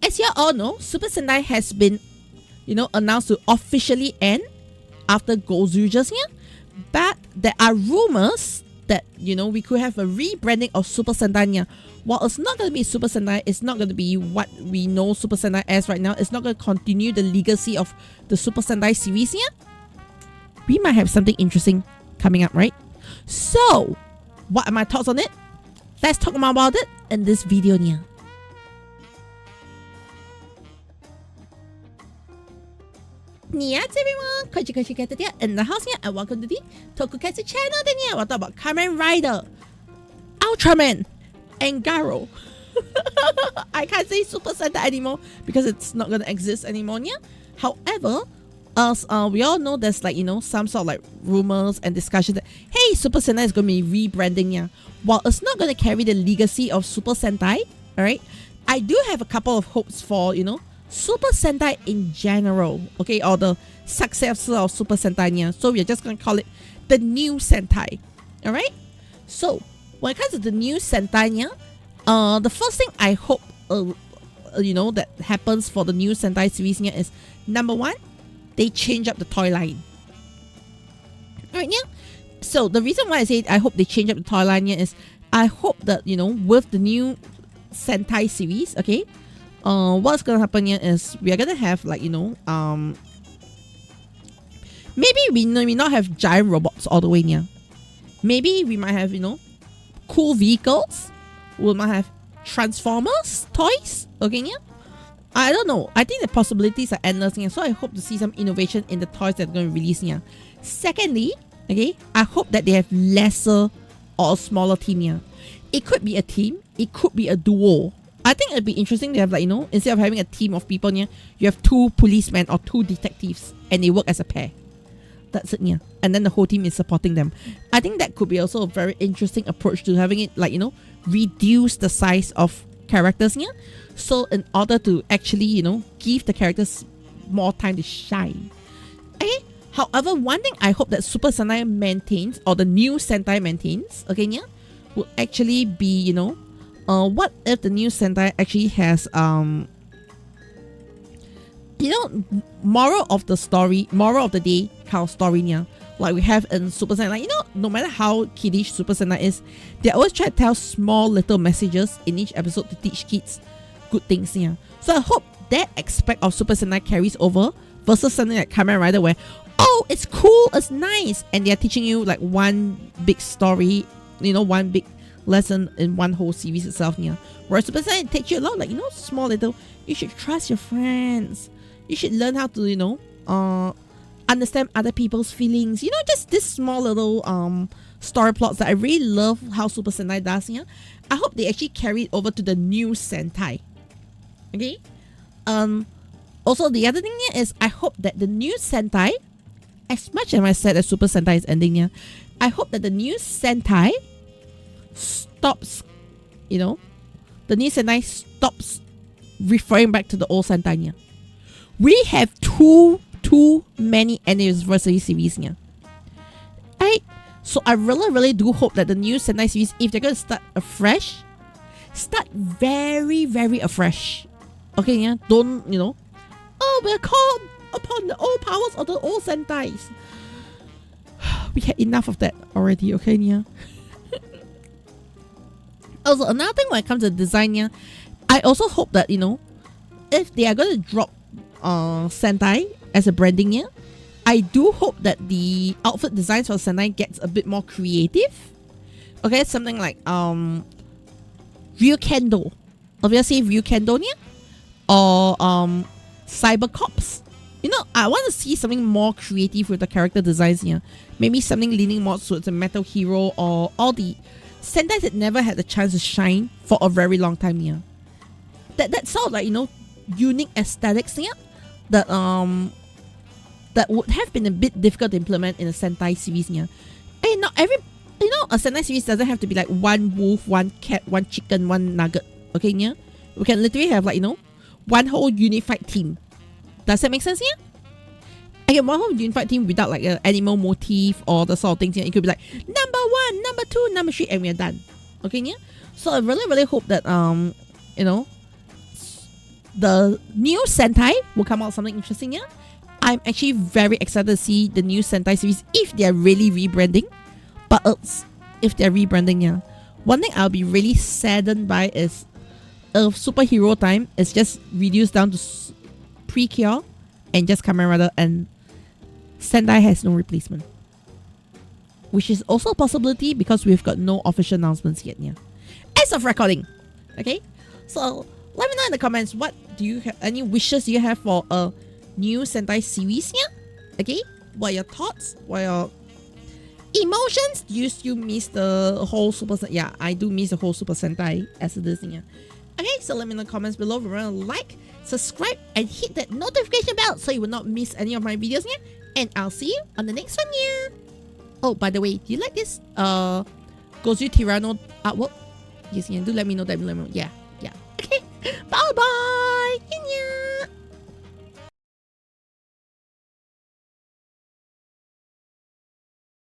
As you all know, Super Sentai has been, announced to officially end after Godzilla here. But there are rumors that, we could have a rebranding of Super Sentai here. While it's not going to be Super Sentai, it's not going to be what we know Super Sentai as right now. It's not going to continue the legacy of the Super Sentai series here. We might have something interesting coming up, right? So, what are my thoughts on it? Let's talk more about it in this video here. Yes, everyone, Kochi Kata here in the house here, and welcome to the Tokusatsu channel. Then here, we'll talk about Kamen Rider, Ultraman, and Garo. I can't say Super Sentai anymore because it's not gonna exist anymore. Yeah. However, as we all know, there's some sort of rumors and discussion that hey, Super Sentai is gonna be rebranding. Yeah. While it's not gonna carry the legacy of Super Sentai, all right, I do have a couple of hopes for Super Sentai in general, okay, or the successor of Super Sentai. Yeah. So we're just gonna call it the new Sentai, all right. So when it comes to the new Sentai, yeah, the first thing I hope, that happens for the new Sentai series here is number one, they change up the toy line. All right, yeah. So the reason why I say I hope they change up the toy line here is I hope that with the new Sentai series, okay, what's gonna happen here is we are gonna have maybe we may not have giant robots all the way near. Maybe we might have cool vehicles. We might have Transformers toys. Okay, yeah. I don't know. I think the possibilities are endless here. So I hope to see some innovation in the toys that are going to release here. Secondly, okay, I hope that they have lesser or smaller team here. It could be a team. It could be a duo. I think it'd be interesting to have instead of having a team of people here, you have two policemen or two detectives and they work as a pair. That's it, yeah. And then the whole team is supporting them. I think that could be also a very interesting approach to having it reduce the size of characters here. So in order to actually, give the characters more time to shine. Okay. However, one thing I hope that Super Sentai maintains, or the new Sentai maintains, okay, yeah, will actually be, what if the new Sentai actually has moral of the day kind of story, yeah, like we have in Super Sentai. No matter how kiddish Super Sentai is, they always try to tell small little messages in each episode to teach kids good things, yeah. So I hope that aspect of Super Sentai carries over versus something like Kamen Rider where, oh, it's cool, it's nice, and they're teaching you one big story, one big lesson in one whole series itself, yeah. Whereas Super Sentai takes you a lot, small little, you should trust your friends. You should learn how to, understand other people's feelings. Just this small little story plots that I really love how Super Sentai does. Yeah, I hope they actually carry it over to the new Sentai. Okay. Also, the other thing here is I hope that the new Sentai, as much as I said that Super Sentai is ending here, I hope that the new Sentai stops. The new Sentai stops referring back to the old Sentai here. We have too many anniversary series here. Right? So I really do hope that the new Sentai series, if they're going to start afresh, start very, very afresh. Okay, yeah? Don't, oh, we're called upon the old powers of the old Sentais. We had enough of that already, okay, yeah? Also, another thing when it comes to design, yeah, I also hope that, if they are going to drop Sentai as a branding here, I do hope that the outfit designs for Sentai gets a bit more creative. Okay, something like Ryukendo. Obviously Ryukendo here. Or Cyber Cops. I want to see something more creative with the character designs here. Maybe something leaning more towards a Metal Hero or all the Sentais that never had the chance to shine for a very long time here. That sort of unique aesthetics here that that would have been a bit difficult to implement in a Sentai series here. And not every a Sentai series doesn't have to be like one wolf, one cat, one chicken, one nugget. Okay, yeah? We can literally have one whole unified team. Does that make sense here? Again, one whole unified team without an animal motif or the sort of things here. It could be number 1, number 2, number 3, and we are done. Okay, yeah? So I really hope that the new Sentai will come out something interesting, yeah. I'm actually very excited to see the new Sentai series if they're really rebranding. But if they're rebranding, yeah. One thing I'll be really saddened by is superhero time is just reduced down to Precure and just Kamen Rider, and Sentai has no replacement. Which is also a possibility because we've got no official announcements yet, yeah. As of recording. Okay? So let me know in the comments, what do you have, any wishes you have for a new Sentai series, yeah? Okay? What are your thoughts? What are your emotions? Do you still miss the whole Super Sentai? Yeah, I do miss the whole Super Sentai as it is, yeah. Okay, so let me know in the comments below. Remember to like, subscribe, and hit that notification bell so you will not miss any of my videos, yeah? And I'll see you on the next one, yeah. Oh, by the way, do you like this Gozu Tyranno artwork? Yes, yeah, do let me know that below. Yeah, yeah. Okay, bye-bye!